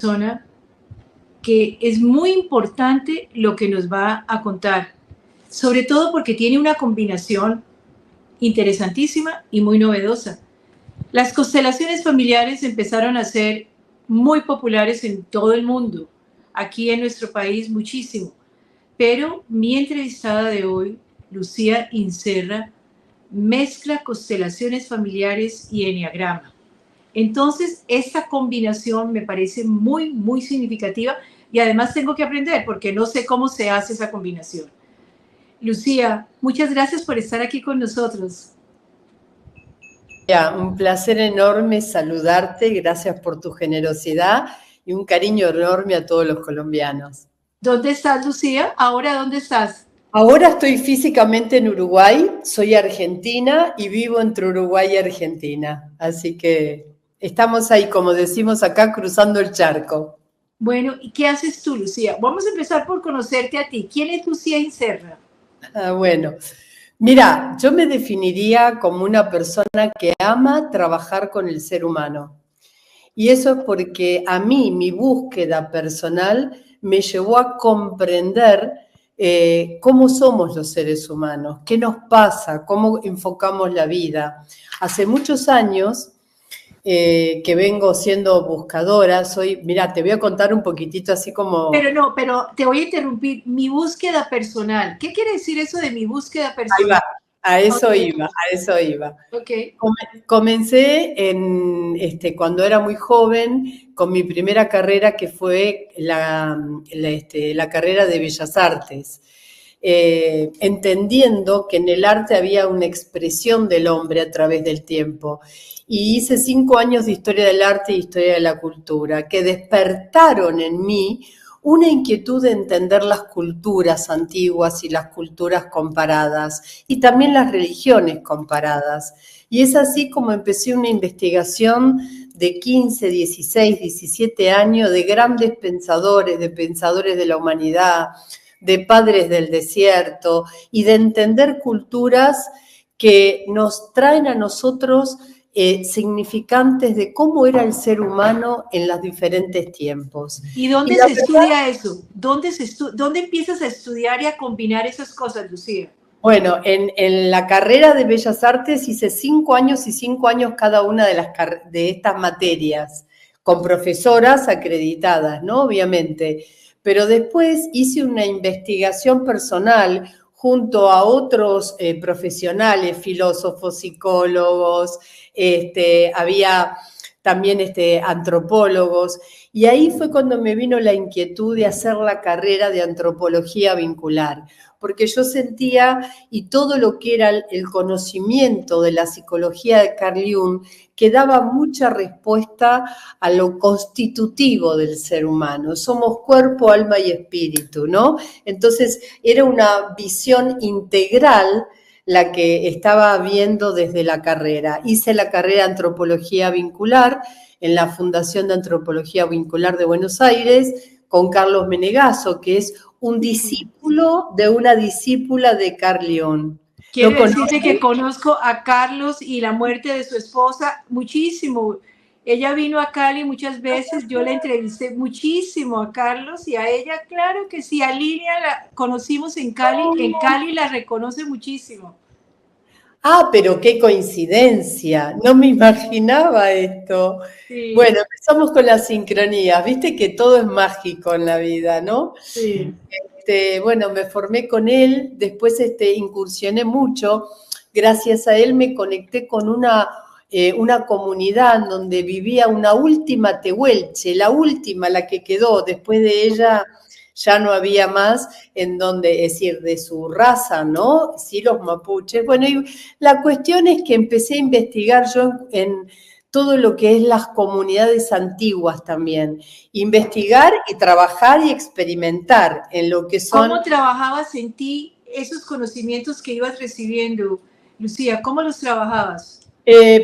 persona que es muy importante lo que nos va a contar, sobre todo porque tiene una combinación interesantísima y muy novedosa. Las constelaciones familiares empezaron a ser muy populares en todo el mundo, aquí en nuestro país muchísimo, pero mi entrevistada de hoy, Lucía Inserra, mezcla constelaciones familiares y eneagrama. Entonces, esta combinación me parece muy, muy significativa y además tengo que aprender porque no sé cómo se hace esa combinación. Lucía, muchas gracias por estar aquí con nosotros. Un placer enorme saludarte, gracias por tu generosidad y un cariño enorme a todos los colombianos. ¿Dónde estás, Lucía? ¿Ahora dónde estás? Ahora estoy físicamente en Uruguay, soy argentina y vivo entre Uruguay y Argentina, así que estamos ahí, como decimos acá, cruzando el charco. Bueno, ¿y qué haces tú, Lucía? Vamos a empezar por conocerte a ti. ¿Quién es Lucía Inserra? Bueno, mira, yo me definiría como una persona que ama trabajar con el ser humano. Y eso es porque a mí, mi búsqueda personal me llevó a comprender cómo somos los seres humanos, qué nos pasa, cómo enfocamos la vida. Hace muchos años que vengo siendo buscadora, mira, te voy a contar un poquitito así como... Pero te voy a interrumpir. Mi búsqueda personal. ¿Qué quiere decir eso de mi búsqueda personal? Ahí va, a eso iba. Okay. Comencé cuando era muy joven con mi primera carrera, que fue la carrera de Bellas Artes, entendiendo que en el arte había una expresión del hombre a través del tiempo. Y hice 5 años de historia del arte y historia de la cultura, que despertaron en mí una inquietud de entender las culturas antiguas y las culturas comparadas, y también las religiones comparadas. Y es así como empecé una investigación de 15, 16, 17 años de grandes pensadores de la humanidad, de padres del desierto, y de entender culturas que nos traen a nosotros significantes de cómo era el ser humano en los diferentes tiempos. ¿Y dónde se estudia eso? ¿Dónde empiezas a estudiar y a combinar esas cosas, Lucía? Bueno, en la carrera de Bellas Artes hice 5 años y 5 años cada una de estas materias, con profesoras acreditadas, ¿no? Obviamente. Pero después hice una investigación personal junto a otros profesionales, filósofos, psicólogos, había también antropólogos, y ahí fue cuando me vino la inquietud de hacer la carrera de antropología vincular, porque yo sentía, y todo lo que era el conocimiento de la psicología de Carl Jung, que daba mucha respuesta a lo constitutivo del ser humano. Somos cuerpo, alma y espíritu, ¿no? Entonces era una visión integral la que estaba viendo desde la carrera. Hice la carrera de antropología vincular en la Fundación de Antropología Vincular de Buenos Aires con Carlos Menegasso, que es un discípulo de una discípula de Carl Jung. Quiero decirte que conozco a Carlos y la muerte de su esposa muchísimo. Ella vino a Cali muchas veces, yo la entrevisté muchísimo a Carlos y a ella, claro que sí, a Lilia la conocimos en Cali la reconoce muchísimo. Ah, pero qué coincidencia, no me imaginaba esto. Sí. Bueno, empezamos con las sincronías, viste que todo es mágico en la vida, ¿no? Sí. Bueno, me formé con él, después incursioné mucho, gracias a él me conecté con una comunidad donde vivía una última tehuelche, la última, la que quedó, después de ella ya no había más, en donde, es decir, de su raza, ¿no? Sí, los mapuches. Bueno, y la cuestión es que empecé a investigar yo en todo lo que es las comunidades antiguas también. Investigar y trabajar y experimentar en lo que son... ¿Cómo trabajabas en ti esos conocimientos que ibas recibiendo, Lucía? ¿Cómo los trabajabas?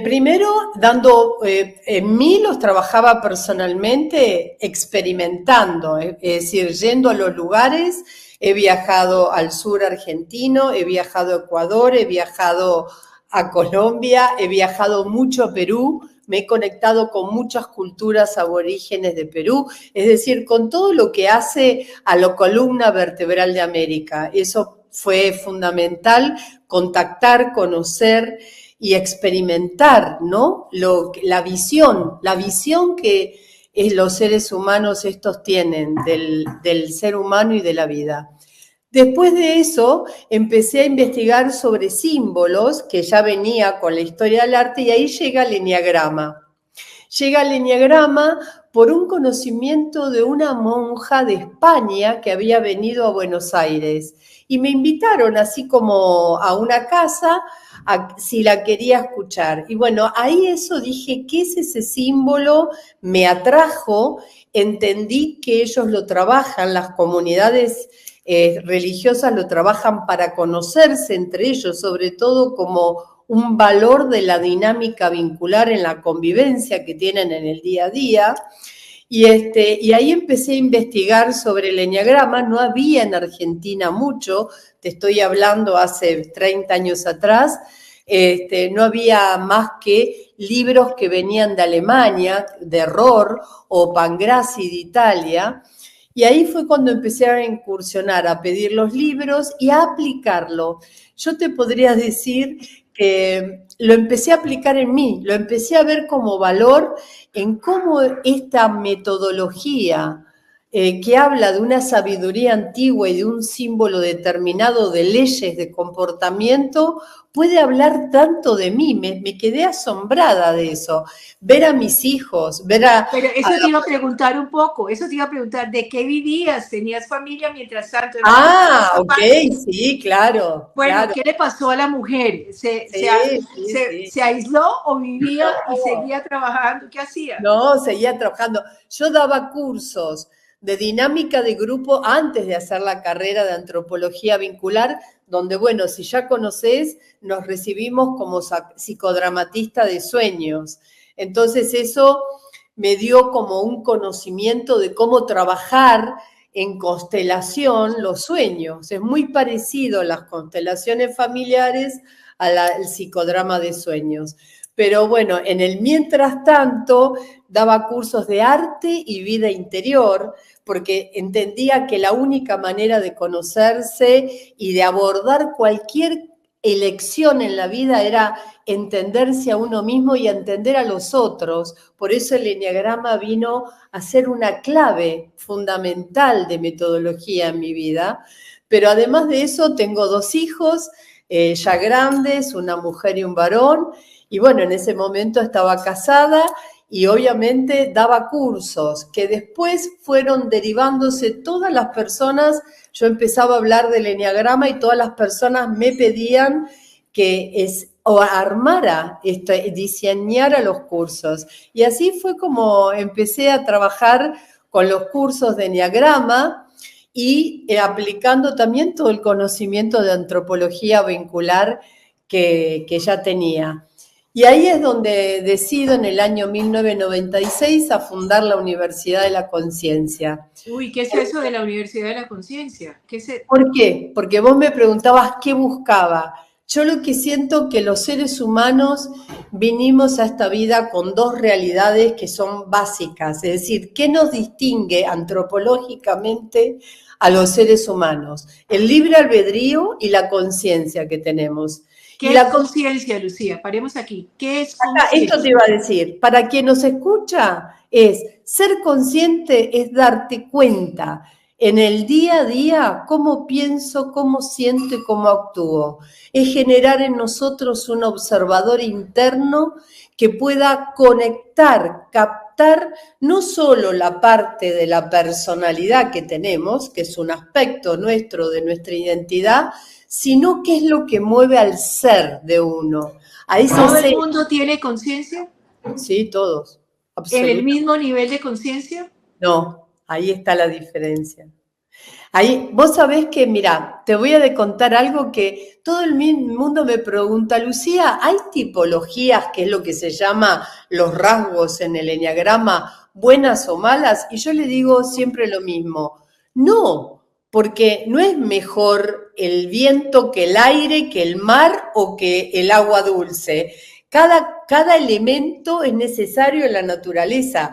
Primero, en mí los trabajaba personalmente experimentando, es decir, yendo a los lugares. He viajado al sur argentino, he viajado a Ecuador, he viajado a Colombia, he viajado mucho a Perú, me he conectado con muchas culturas aborígenes de Perú, es decir, con todo lo que hace a la columna vertebral de América. Eso fue fundamental, contactar, conocer y experimentar, ¿no? La visión que los seres humanos estos tienen del ser humano y de la vida. Después de eso, empecé a investigar sobre símbolos, que ya venía con la historia del arte, y ahí llega el eneagrama. Llega el eneagrama por un conocimiento de una monja de España que había venido a Buenos Aires. Y me invitaron así como a una casa, si la quería escuchar. Y bueno, ahí eso dije, ¿qué es ese símbolo? Me atrajo, entendí que ellos lo trabajan, las comunidades religiosas lo trabajan para conocerse entre ellos, sobre todo como un valor de la dinámica vincular en la convivencia que tienen en el día a día. Y ahí empecé a investigar sobre el eneagrama. No había en Argentina mucho, te estoy hablando hace 30 años atrás, no había más que libros que venían de Alemania, de Rohr o Pangrassi de Italia. Y ahí fue cuando empecé a incursionar, a pedir los libros y a aplicarlo. Yo te podría decir que lo empecé a aplicar en mí, lo empecé a ver como valor en cómo esta metodología que habla de una sabiduría antigua y de un símbolo determinado de leyes de comportamiento puede hablar tanto de mí. Me quedé asombrada de eso. Ver a mis hijos, ver a... Pero eso te iba a preguntar un poco, eso te iba a preguntar, ¿de qué vivías? ¿Tenías familia mientras tanto? Ok, sí, claro. Bueno, claro. ¿qué le pasó a la mujer? ¿Se aisló o vivía y seguía trabajando? ¿Qué hacía? No, seguía trabajando. Yo daba cursos de dinámica de grupo antes de hacer la carrera de antropología vincular, donde, bueno, si ya conocés, nos recibimos como psicodramatista de sueños. Entonces eso me dio como un conocimiento de cómo trabajar en constelación los sueños. Es muy parecido las constelaciones familiares al psicodrama de sueños. Pero bueno, en el mientras tanto daba cursos de arte y vida interior, porque entendía que la única manera de conocerse y de abordar cualquier elección en la vida era entenderse a uno mismo y entender a los otros. Por eso el eneagrama vino a ser una clave fundamental de metodología en mi vida. Pero además de eso tengo 2 hijos ya grandes, una mujer y un varón. Y bueno, en ese momento estaba casada y obviamente daba cursos que después fueron derivándose todas las personas. Yo empezaba a hablar del eneagrama y todas las personas me pedían que armara, diseñara los cursos. Y así fue como empecé a trabajar con los cursos de eneagrama y aplicando también todo el conocimiento de antropología vincular que ya tenía. Y ahí es donde decido en el año 1996 a fundar la Universidad de la Conciencia. Uy, ¿qué es eso de la Universidad de la Conciencia? ¿Por qué? Porque vos me preguntabas qué buscaba. Yo lo que siento que los seres humanos vinimos a esta vida con 2 realidades que son básicas, es decir, ¿qué nos distingue antropológicamente a los seres humanos? El libre albedrío y la conciencia que tenemos. ¿Qué es conciencia, Lucía? Paremos aquí. ¿Qué es conciencia? Esto te iba a decir, para quien nos escucha, ser consciente es darte cuenta en el día a día cómo pienso, cómo siento y cómo actúo. Es generar en nosotros un observador interno que pueda conectar, captar no solo la parte de la personalidad que tenemos, que es un aspecto nuestro de nuestra identidad, sino qué es lo que mueve al ser de uno. ¿Todo el mundo tiene conciencia? Sí, todos. ¿En el mismo nivel de conciencia? No, ahí está la diferencia. Ahí, vos sabés que, mira, te voy a contar algo que todo el mundo me pregunta, Lucía, ¿hay tipologías, que es lo que se llama los rasgos en el eneagrama, buenas o malas? Y yo le digo siempre lo mismo, no, porque no es mejor el viento que el aire, que el mar o que el agua dulce. Cada elemento es necesario en la naturaleza.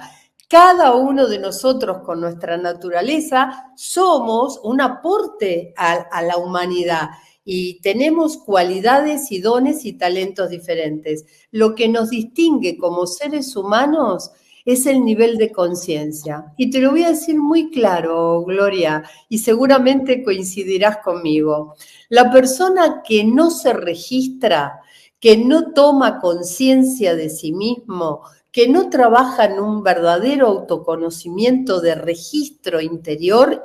Cada uno de nosotros con nuestra naturaleza somos un aporte a la humanidad y tenemos cualidades y dones y talentos diferentes. Lo que nos distingue como seres humanos es el nivel de conciencia. Y te lo voy a decir muy claro, Gloria, y seguramente coincidirás conmigo. La persona que no se registra, que no toma conciencia de sí mismo, que no trabaja en un verdadero autoconocimiento de registro interior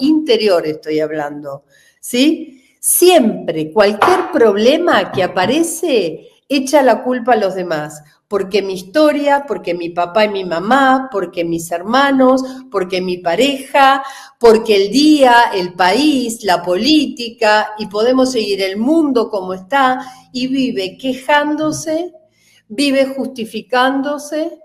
estoy hablando, ¿sí? Siempre, cualquier problema que aparece, echa la culpa a los demás, porque mi historia, porque mi papá y mi mamá, porque mis hermanos, porque mi pareja, porque el día, el país, la política, y podemos seguir el mundo como está, y vive quejándose, vive justificándose,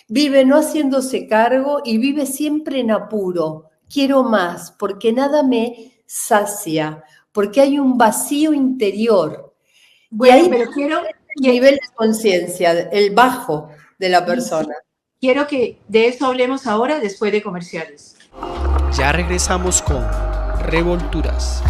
vive no haciéndose cargo y vive siempre en apuro. Quiero más, porque nada me sacia, porque hay un vacío interior. Bueno, y ahí pero quiero, el nivel de conciencia, el bajo de la persona. quiero que de eso hablemos ahora después de comerciales. Ya regresamos con Revolturas.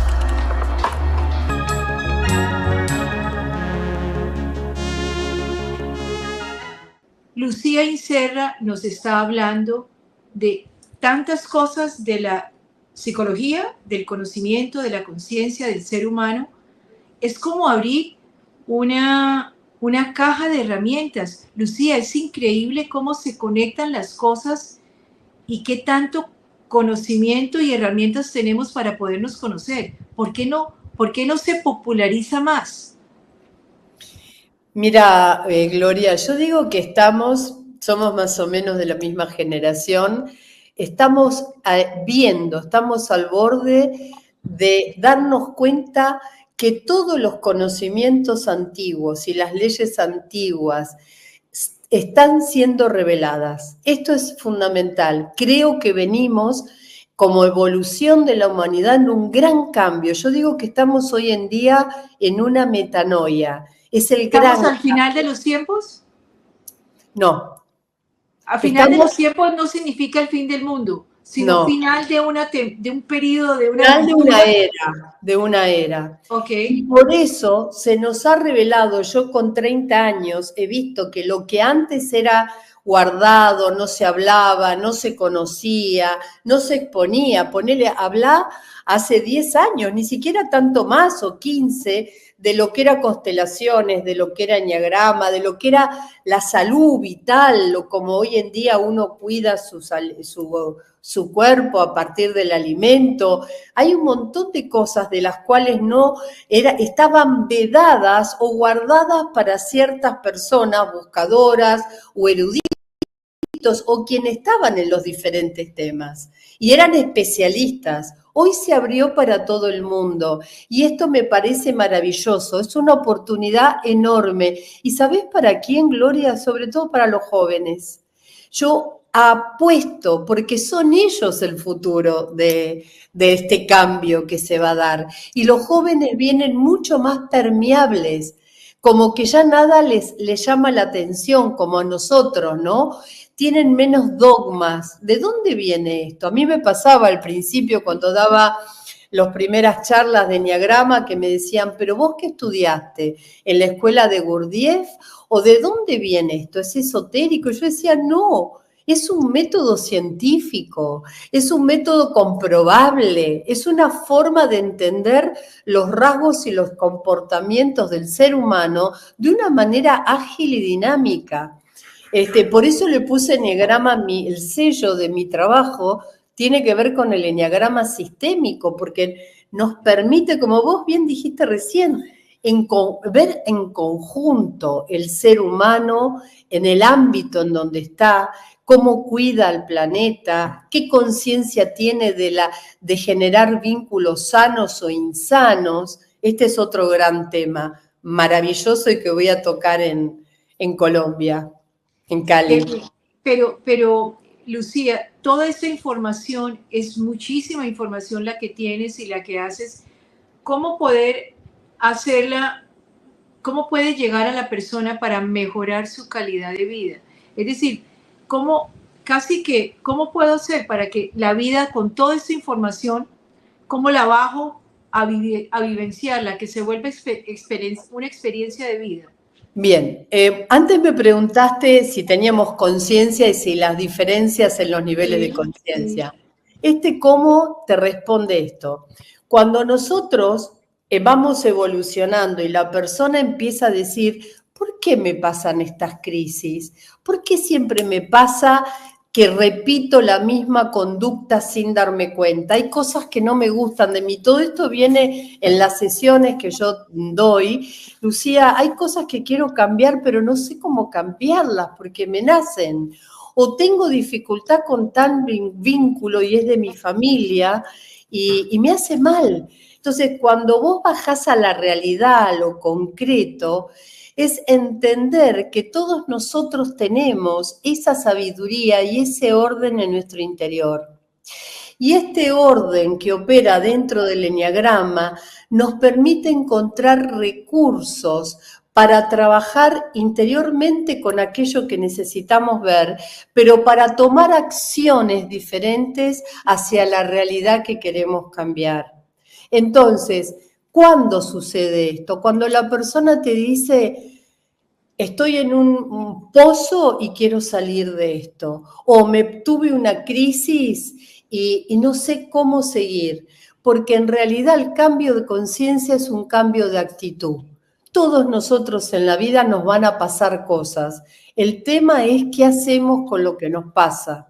Lucía Inserra nos está hablando de tantas cosas de la psicología, del conocimiento, de la conciencia del ser humano. Es como abrir una caja de herramientas. Lucía, es increíble cómo se conectan las cosas y qué tanto conocimiento y herramientas tenemos para podernos conocer. ¿Por qué no se populariza más? Mira, Gloria, yo digo que somos más o menos de la misma generación, estamos estamos al borde de darnos cuenta que todos los conocimientos antiguos y las leyes antiguas están siendo reveladas. Esto es fundamental. Creo que venimos como evolución de la humanidad en un gran cambio. Yo digo que estamos hoy en día en una metanoia. Es el ¿Estamos gran... al final de los tiempos? No. Al final de los tiempos no significa el fin del mundo, sino No. final de un periodo, de una Final cultura. de una era. Ok. Y por eso se nos ha revelado, yo con 30 años he visto que lo que antes era guardado, no se hablaba, no se conocía, no se exponía, hablar hace 10 años, ni siquiera tanto más o 15, de lo que era constelaciones, de lo que era enneagrama, de lo que era la salud vital, como hoy en día uno cuida su cuerpo a partir del alimento. Hay un montón de cosas de las cuales estaban vedadas o guardadas para ciertas personas buscadoras o eruditas o quienes estaban en los diferentes temas y eran especialistas. Hoy se abrió para todo el mundo y esto me parece maravilloso, es una oportunidad enorme. ¿Y sabés para quién, Gloria? Sobre todo para los jóvenes. Yo apuesto, porque son ellos el futuro de este cambio que se va a dar. Y los jóvenes vienen mucho más permeables, como que ya nada les llama la atención, como a nosotros, ¿no? Tienen menos dogmas. ¿De dónde viene esto? A mí me pasaba al principio cuando daba las primeras charlas de enneagrama que me decían, pero vos qué estudiaste, ¿en la escuela de Gurdjieff? ¿O de dónde viene esto? ¿Es esotérico? Y yo decía, no, es un método científico, es un método comprobable, es una forma de entender los rasgos y los comportamientos del ser humano de una manera ágil y dinámica. Por eso le puse enneagrama, el sello de mi trabajo tiene que ver con el enneagrama sistémico, porque nos permite, como vos bien dijiste recién, ver en conjunto el ser humano en el ámbito en donde está, cómo cuida al planeta, qué conciencia tiene de generar vínculos sanos o insanos. Este es otro gran tema maravilloso y que voy a tocar en Colombia. En Cali. Pero, Lucía, toda esta información es muchísima información la que tienes y la que haces. ¿Cómo poder hacerla cómo puede llegar a la persona para mejorar su calidad de vida. Es decir, cómo, cómo puedo hacer para que la vida con toda esta información, cómo la bajo a vivenciarla, que se vuelva una experiencia de vida. Bien, antes me preguntaste si teníamos conciencia y si las diferencias en los niveles de conciencia. ¿Cómo te responde esto? Cuando nosotros vamos evolucionando y la persona empieza a decir, ¿por qué me pasan estas crisis? ¿Por qué siempre me pasa que repito la misma conducta sin darme cuenta? Hay cosas que no me gustan de mí. Todo esto viene en las sesiones que yo doy. Lucía, hay cosas que quiero cambiar, pero no sé cómo cambiarlas porque me nacen. O tengo dificultad con tal vínculo y es de mi familia y me hace mal. Entonces, cuando vos bajás a la realidad, a lo concreto, es entender que todos nosotros tenemos esa sabiduría y ese orden en nuestro interior. Y este orden que opera dentro del eneagrama nos permite encontrar recursos para trabajar interiormente con aquello que necesitamos ver, pero para tomar acciones diferentes hacia la realidad que queremos cambiar. Entonces, ¿cuándo sucede esto? Cuando la persona te dice, estoy en un pozo y quiero salir de esto, o me tuve una crisis y no sé cómo seguir, porque en realidad el cambio de conciencia es un cambio de actitud. Todos nosotros en la vida nos van a pasar cosas. El tema es qué hacemos con lo que nos pasa.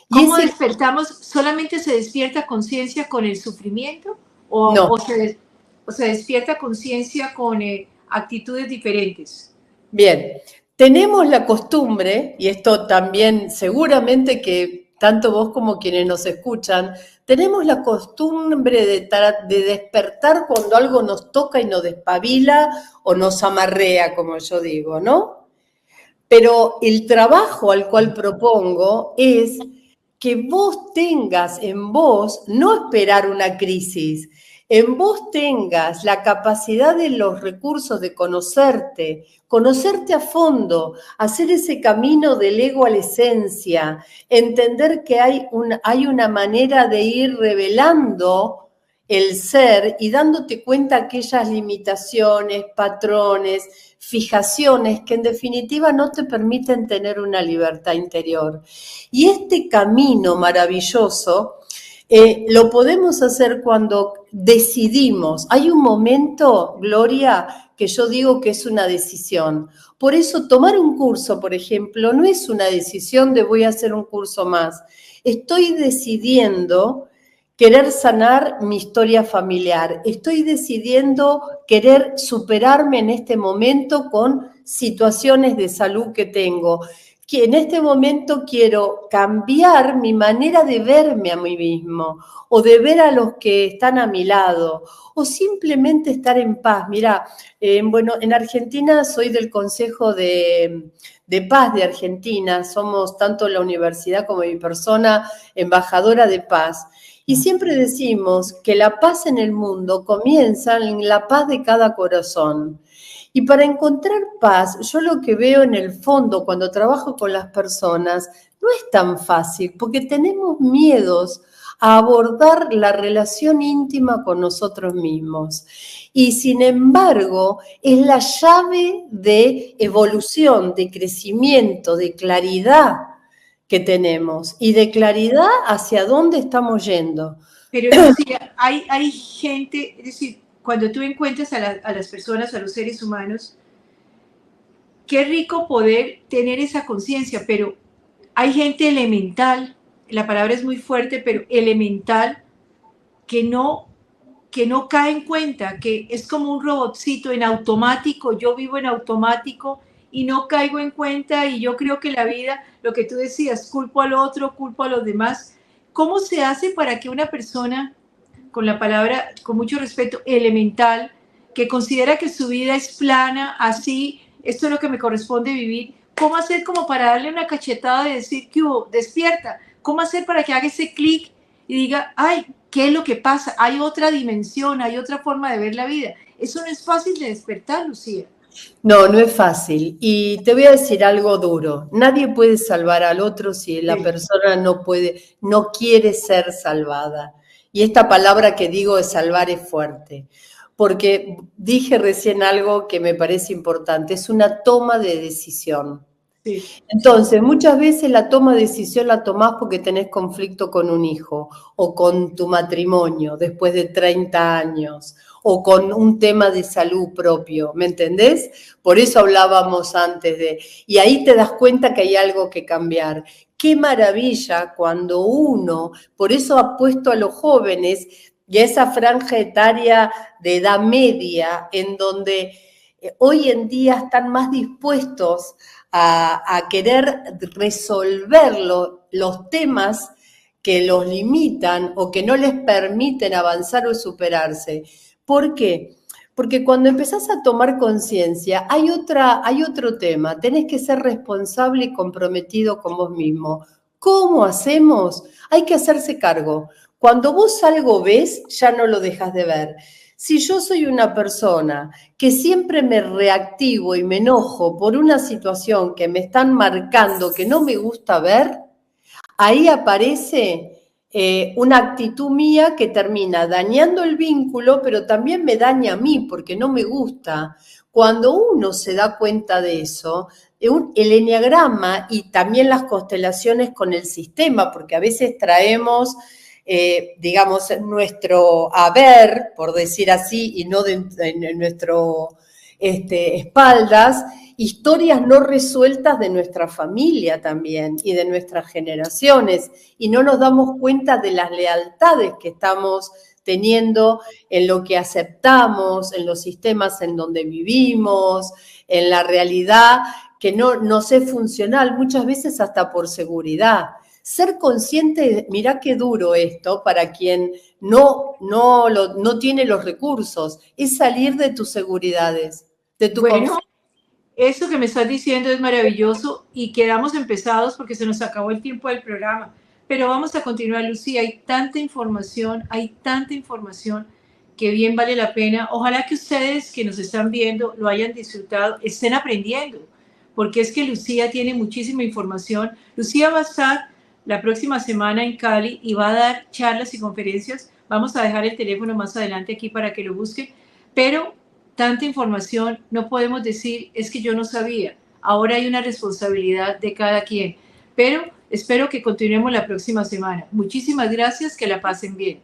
¿Cómo despertamos? ¿Solamente se despierta conciencia con el sufrimiento? No. ¿O se despierta conciencia con actitudes diferentes? Bien, tenemos la costumbre, y esto también seguramente que tanto vos como quienes nos escuchan, tenemos la costumbre de despertar cuando algo nos toca y nos despabila o nos amarrea, como yo digo, ¿no? Pero el trabajo al cual propongo es que vos tengas en vos, no esperar una crisis, en vos tengas la capacidad de los recursos de conocerte a fondo, hacer ese camino del ego a la esencia, entender que hay una manera de ir revelando el ser y dándote cuenta aquellas limitaciones, patrones, fijaciones que en definitiva no te permiten tener una libertad interior. Y este camino maravilloso lo podemos hacer cuando decidimos. Hay un momento, Gloria, que yo digo que es una decisión. Por eso tomar un curso, por ejemplo, no es una decisión de voy a hacer un curso más. Estoy decidiendo querer sanar mi historia familiar. Estoy decidiendo querer superarme en este momento con situaciones de salud que tengo. Que en este momento quiero cambiar mi manera de verme a mí mismo o de ver a los que están a mi lado o simplemente estar en paz. Mirá, bueno, en Argentina soy del Consejo de Paz de Argentina, somos tanto la universidad como mi persona embajadora de paz. Y siempre decimos que la paz en el mundo comienza en la paz de cada corazón. Y para encontrar paz, yo lo que veo en el fondo cuando trabajo con las personas no es tan fácil, porque tenemos miedos a abordar la relación íntima con nosotros mismos. Y sin embargo, es la llave de evolución, de crecimiento, de claridad que tenemos y de claridad hacia dónde estamos yendo. Pero Lucía, hay gente, es decir, cuando tú encuentras a las personas, a los seres humanos, qué rico poder tener esa conciencia, pero hay gente elemental, la palabra es muy fuerte, pero elemental, que no cae en cuenta, que es como un robotcito en automático, yo vivo en automático y no caigo en cuenta y yo creo que la vida, lo que tú decías, culpo al otro, culpo a los demás. ¿Cómo se hace para que una persona, con la palabra, con mucho respeto, elemental, que considera que su vida es plana, así, esto es lo que me corresponde vivir, cómo hacer como para darle una cachetada de decir que hubo, despierta, cómo hacer para que haga ese clic y diga, ay, ¿qué es lo que pasa? Hay otra dimensión, hay otra forma de ver la vida. Eso no es fácil de despertar, Lucía. No, no es fácil. Y te voy a decir algo duro. Nadie puede salvar al otro si la Sí, persona no puede, no quiere ser salvada. Y esta palabra que digo de salvar es fuerte. Porque dije recién algo que me parece importante. Es una toma de decisión. sí, sí. Entonces, muchas veces la toma de decisión la tomás porque tenés conflicto con un hijo o con tu matrimonio después de 30 años o con un tema de salud propio, ¿me entendés? Por eso hablábamos antes de... Y ahí te das cuenta que hay algo que cambiar. Qué maravilla cuando uno, por eso apuesto a los jóvenes y a esa franja etaria de edad media en donde hoy en día están más dispuestos a querer resolver los temas que los limitan o que no les permiten avanzar o superarse. ¿Por qué? Porque cuando empezás a tomar conciencia, hay otro tema, tenés que ser responsable y comprometido con vos mismo. ¿Cómo hacemos? Hay que hacerse cargo. Cuando vos algo ves, ya no lo dejas de ver. Si yo soy una persona que siempre me reactivo y me enojo por una situación que me están marcando que no me gusta ver, ahí aparece una actitud mía que termina dañando el vínculo, pero también me daña a mí porque no me gusta. Cuando uno se da cuenta de eso, el eneagrama y también las constelaciones con el sistema, porque a veces traemos, digamos, nuestro haber, por decir así, y no en nuestro espaldas, historias no resueltas de nuestra familia también y de nuestras generaciones, y no nos damos cuenta de las lealtades que estamos teniendo en lo que aceptamos, en los sistemas en donde vivimos, en la realidad que no nos es funcional, muchas veces hasta por seguridad. Ser consciente, mirá qué duro esto para quien no tiene los recursos, es salir de tus seguridades, de tu Bueno, confort. esto que me estás diciendo es maravilloso y quedamos empezados porque se nos acabó el tiempo del programa. Pero vamos a continuar, Lucía. Hay tanta información que bien vale la pena. Ojalá que ustedes que nos están viendo lo hayan disfrutado, estén aprendiendo, porque es que Lucía tiene muchísima información. Lucía va a estar la próxima semana en Cali y va a dar charlas y conferencias. Vamos a dejar el teléfono más adelante aquí para que lo busquen. Pero tanta información, no podemos decir, es que yo no sabía. Ahora hay una responsabilidad de cada quien. Pero espero que continuemos la próxima semana. Muchísimas gracias, que la pasen bien.